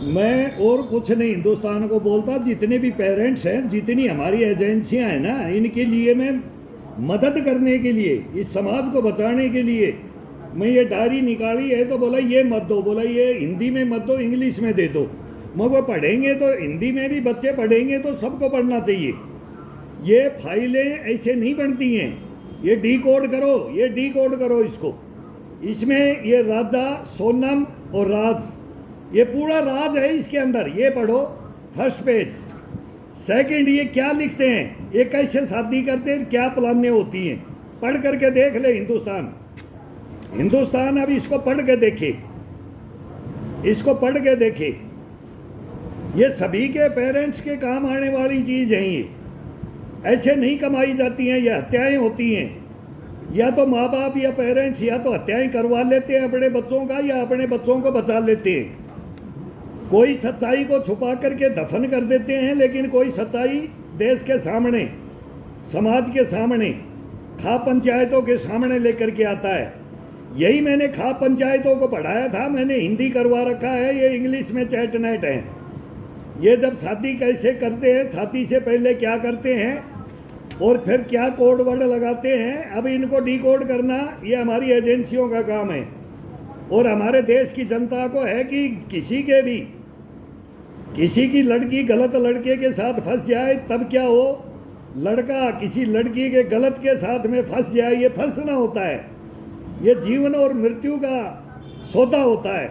मैं और कुछ नहीं हिंदुस्तान को बोलता, जितने भी पेरेंट्स हैं, जितनी हमारी एजेंसियां हैं ना, इनके लिए मैं मदद करने के लिए, इस समाज को बचाने के लिए मैं ये डायरी निकाली है। तो बोला ये मत दो, बोला ये हिंदी में मत दो, इंग्लिश में दे दो। मगर पढ़ेंगे तो हिंदी में भी बच्चे पढ़ेंगे तो सबको पढ़ना चाहिए। ये फाइलें ऐसे नहीं बनती हैं, ये डिकोड करो, ये डिकोड करो इसको। इसमें ये राजा, सोनम और राज, ये पूरा राज है इसके अंदर। ये पढ़ो फर्स्ट पेज। सेकंड, ये क्या लिखते हैं, ये कैसे शादी करते हैं, क्या प्लानें होती हैं, पढ़ करके देख ले। हिंदुस्तान अब इसको पढ़ के देखे, इसको पढ़ के देखे। ये सभी के पेरेंट्स के काम आने वाली चीज़ है। ये ऐसे नहीं कमाई जाती हैं, ये हत्याएं होती हैं। या तो माँ बाप या पेरेंट्स या तो हत्याएं करवा लेते हैं अपने बच्चों का, या अपने बच्चों को बचा लेते हैं। कोई सच्चाई को छुपा करके दफन कर देते हैं, लेकिन कोई सच्चाई देश के सामने, समाज के सामने, खाप पंचायतों के सामने लेकर के आता है। यही मैंने खाप पंचायतों को पढ़ाया था, मैंने हिंदी करवा रखा है, ये इंग्लिश में चैट नेट है। ये जब शादी कैसे करते हैं, शादी से पहले क्या करते हैं और फिर क्या कोड वर्ड लगाते हैं, अब इनको डिकोड करना ये हमारी एजेंसियों का काम है। और हमारे देश की जनता को है कि किसी की लड़की गलत लड़के के साथ फंस जाए, तब क्या हो, लड़का किसी लड़की के गलत के साथ में फंस जाए, ये फंसना होता है। ये जीवन और मृत्यु का सौदा होता है।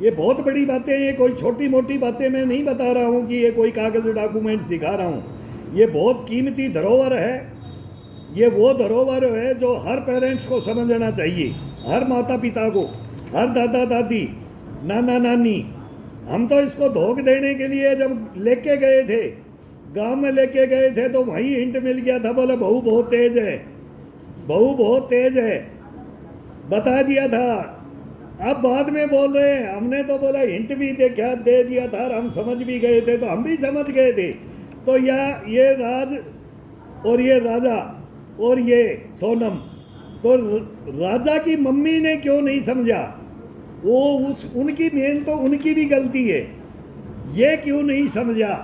ये बहुत बड़ी बातें हैं, ये कोई छोटी मोटी बातें मैं नहीं बता रहा हूँ कि ये कोई कागज़ डॉक्यूमेंट दिखा रहा हूँ। ये बहुत कीमती धरोहर है। ये वो धरोहर है जो हर पेरेंट्स को समझना चाहिए, हर माता पिता को, हर दादा दादी, नाना नानी। हम तो इसको धोख देने के लिए जब लेके गए थे, गांव में लेके गए थे, तो वहीं हिंट मिल गया था, बोले बहू बहुत तेज है, बहू बहुत तेज है, बता दिया था। अब बाद में बोल रहे हैं हमने तो बोला हिंट भी दे दिया था, हम समझ भी गए थे, तो हम भी समझ गए थे। तो ये राज और ये राजा और ये सोनम, तो राजा की मम्मी ने क्यों नहीं समझा, वो उनकी मेन तो उनकी भी गलती है, ये क्यों नहीं समझा।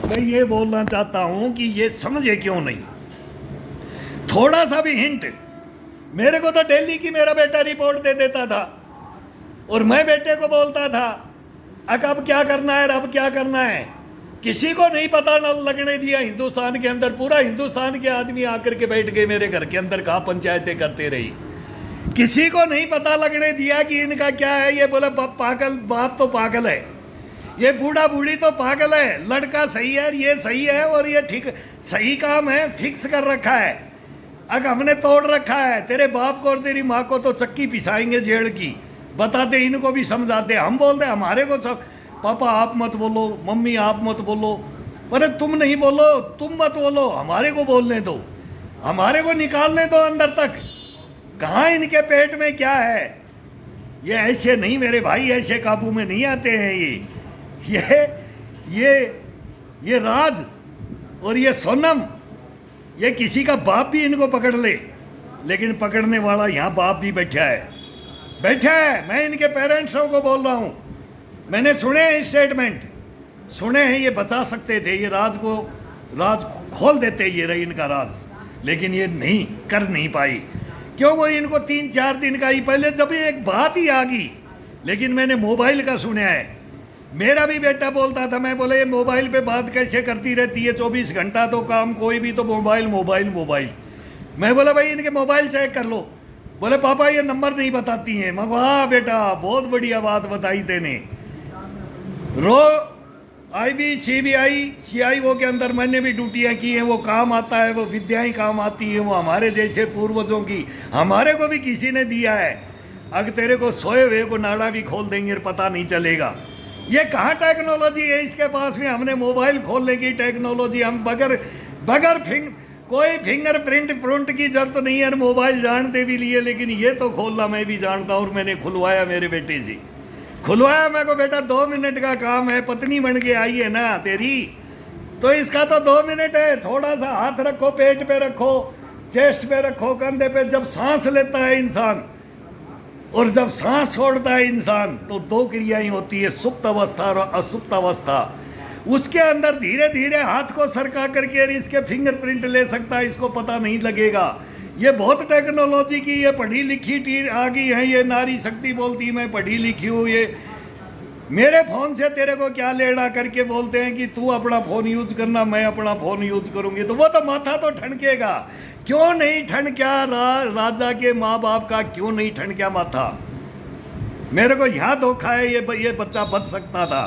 मैं ये बोलना चाहता हूं कि ये समझे क्यों नहीं। थोड़ा सा भी हिंट, मेरे को तो दिल्ली की मेरा बेटा रिपोर्ट दे देता था और मैं बेटे को बोलता था अब क्या करना है, अब क्या करना है। किसी को नहीं पता न लगने दिया हिंदुस्तान के अंदर। पूरा हिंदुस्तान के आदमी आकर के बैठ गए मेरे घर के अंदर, कहाँ पंचायतें करते रही। किसी को नहीं पता लगने दिया कि इनका क्या है। ये बोला पागल, बाप तो पागल है, ये बूढ़ा बूढ़ी तो पागल है, लड़का सही है, ये सही है और ये ठीक सही काम है, फिक्स कर रखा है। अगर हमने तोड़ रखा है, तेरे बाप को और तेरी माँ को तो चक्की पिसाएंगे जेड़ की। बताते, इनको भी समझाते। हम बोलते हमारे को सब, पापा आप मत बोलो, मम्मी आप मत बोलो। अरे तुम नहीं बोलो, तुम मत बोलो, हमारे को बोलने दो, हमारे को निकालने दो अंदर तक। कहाँ इनके पेट में क्या है। ये ऐसे नहीं मेरे भाई, ऐसे काबू में नहीं आते हैं। ये राज और ये सोनम, ये किसी का बाप भी इनको पकड़ ले, लेकिन पकड़ने वाला यहाँ बाप भी बैठा है। मैं इनके पेरेंट्सों को बोल रहा हूँ, मैंने सुने हैं स्टेटमेंट, सुने हैं ये बचा सकते थे, ये राज खोल देते ये रही इनका राज, लेकिन ये नहीं पाई। क्यों, वो इनको 3-4 दिन का ही पहले जब एक बात ही आ गई। लेकिन मैंने मोबाइल का सुना है, मेरा भी बेटा बोलता था, मैं बोला ये मोबाइल पे बात कैसे करती रहती है, 24 घंटा तो काम, कोई भी तो मोबाइल। मैं बोला भाई इनके मोबाइल चेक कर लो। बोले पापा ये नंबर नहीं बताती हैं। मैं हाँ बेटा, बहुत बढ़िया बात बताई तेने। IB CBI CIO के अंदर मैंने भी ड्यूटियाँ की हैं, वो काम आता है, वो विद्याएं काम आती हैं, वो हमारे जैसे पूर्वजों की हमारे को भी किसी ने दिया है। अगर तेरे को सोए हुए को नाड़ा भी खोल देंगे पता नहीं चलेगा। ये कहाँ टेक्नोलॉजी है इसके पास में, हमने मोबाइल खोलने की टेक्नोलॉजी, हम बगैर कोई फिंगरप्रिंट की जरूरत नहीं है, मोबाइल जानते भी लिए, लेकिन ये तो खोलना मैं भी जानता हूँ। और मैंने खुलवाया, मेरे बेटे से खुलवाया। मैं को बेटा 2 मिनट का काम है, पत्नी बन के आई है ना तेरी, तो इसका तो 2 मिनट है। थोड़ा सा हाथ रखो, पेट पे रखो, चेस्ट पे रखो, कंधे पे। जब सांस लेता है इंसान, और जब सांस छोड़ता है इंसान तो दो क्रियाएं होती है, सुप्त अवस्था और असुप्त अवस्था। उसके अंदर धीरे धीरे हाथ को सरका करके इसके फिंगरप्रिंट ले सकता है, इसको पता नहीं लगेगा। ये बहुत टेक्नोलॉजी की ये पढ़ी लिखी टीम आ गई है। ये नारी शक्ति बोलती मैं पढ़ी लिखी हूँ, ये मेरे फ़ोन से तेरे को क्या लेना करके बोलते हैं कि तू अपना फ़ोन यूज करना, मैं अपना फ़ोन यूज करूँगी। तो वो तो माथा तो ठनकेगा। क्यों नहीं ठनक्या राजा के माँ बाप का, क्यों नहीं ठनक्या माथा? मेरे को यहाँ धोखा है। ये बच्चा बच सकता था,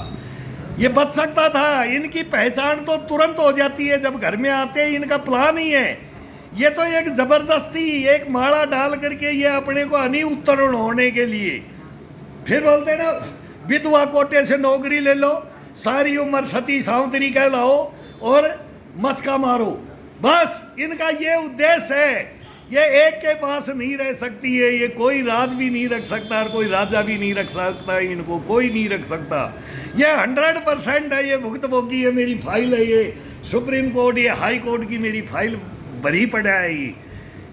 ये बच सकता था। इनकी पहचान तो तुरंत हो जाती है जब घर में आते हैं। इनका प्लान ही है। ये तो एक जबरदस्ती एक माला डाल करके ये अपने को अनी उत्तरण होने के लिए, फिर बोलते ना विधवा कोटे से नौकरी ले लो, सारी उम्र सती सावंतरी कहलाओ और मस्का मारो। बस इनका ये उद्देश्य है। ये एक के पास नहीं रह सकती है। ये कोई राज भी नहीं रख सकता और कोई राजा भी नहीं रख सकता। इनको कोई नहीं रख सकता। ये 100% है। ये भुक्तभोगी है। मेरी फाइल है, ये सुप्रीम कोर्ट, ये हाई कोर्ट की मेरी फाइल भरी पड़ा है।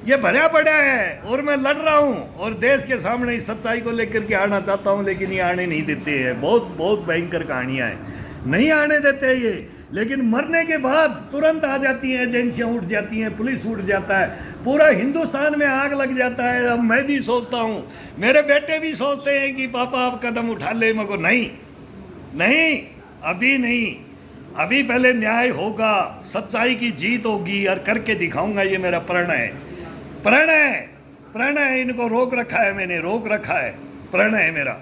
ये भरा पड़ा है और मैं लड़ रहा हूँ और देश के सामने इस सच्चाई को लेकर के आना चाहता हूँ, लेकिन ये आने नहीं देते हैं। बहुत भयंकर कहानियाँ हैं, नहीं आने देते ये। लेकिन मरने के बाद तुरंत आ जाती हैं, एजेंसियाँ उठ जाती हैं, पुलिस उठ जाता है, पूरा हिंदुस्तान में आग लग जाता है। अब मैं भी सोचता हूँ, मेरे बेटे भी सोचते हैं कि पापा आप कदम उठा ले। मगर नहीं, अभी नहीं। अभी पहले न्याय होगा, सच्चाई की जीत होगी और करके दिखाऊंगा। ये मेरा प्रण है। इनको रोक रखा है मैंने, रोक रखा है। प्रण है मेरा।